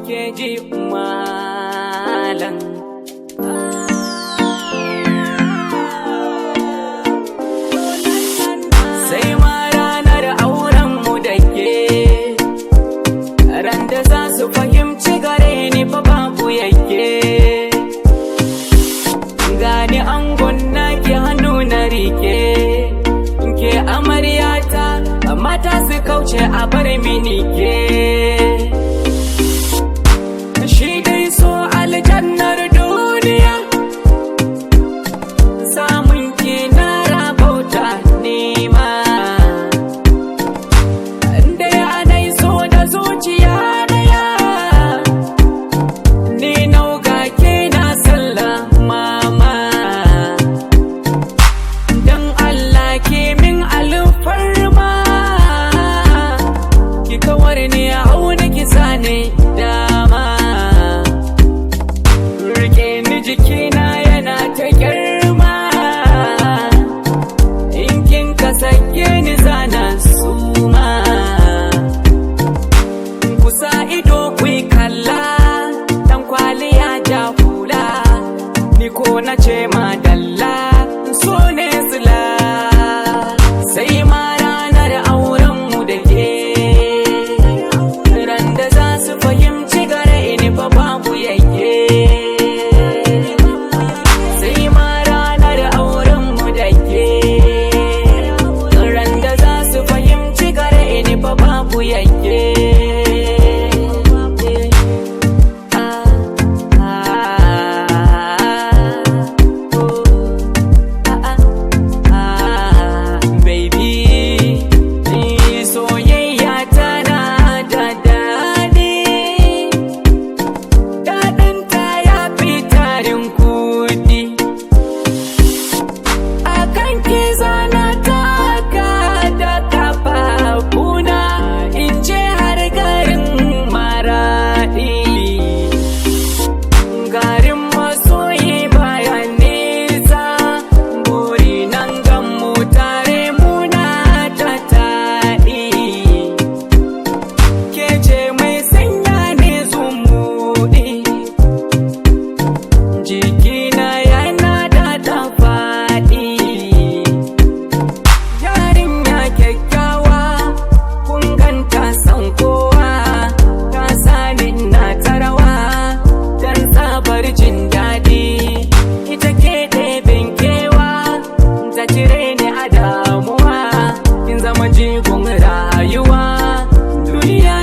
ke ji malam. Sai ma ranar aurenmu da ke, ran da za su fahimci gare ni fa babu yake. Gani angon naki hannu na rike, ke amaryata mata su kauce a bar mini ke. Shi dai so aljannar duniya, samun ki na rabauta nema. Da ya nai so da zuciya daya, ni nauga ke na sallama ma. Dan Allah ke min alfarma, ki kawar ne hau da ki sane dama. Rike ni jikina yana ta girma, in kin ka sake ni zana suma. Kusa ido ku kalla, dan kwaliya ja hula, ni ko na ce madalla so ne sila. Sai ma ranar aurenmu da ke, ran da za su fahimci gare ni fa babu yake. Sai ma ranar aurenmu da ke, ran da za su fahimci gare ni fa babu yake. Baby, soyayya tana da daɗi, daɗinta ya fi tarin kuɗi. A kan ki zana taka da kafafuna, in je har garin Maraɗi. Garin masoyi baya nisa, buri nan gan mu tare muna ta taɗi. Ke ce mai sanya ne zumuɗi, jikina yana da ta faɗi. Yarinya kyakkyawa, kun ganta san kowa, ta sani na tarawa, dan tsabar jin daɗi. Ita ke ɗebin kewa, ta cire ni a damuwa, kin zama jigon rayuwa. Duniya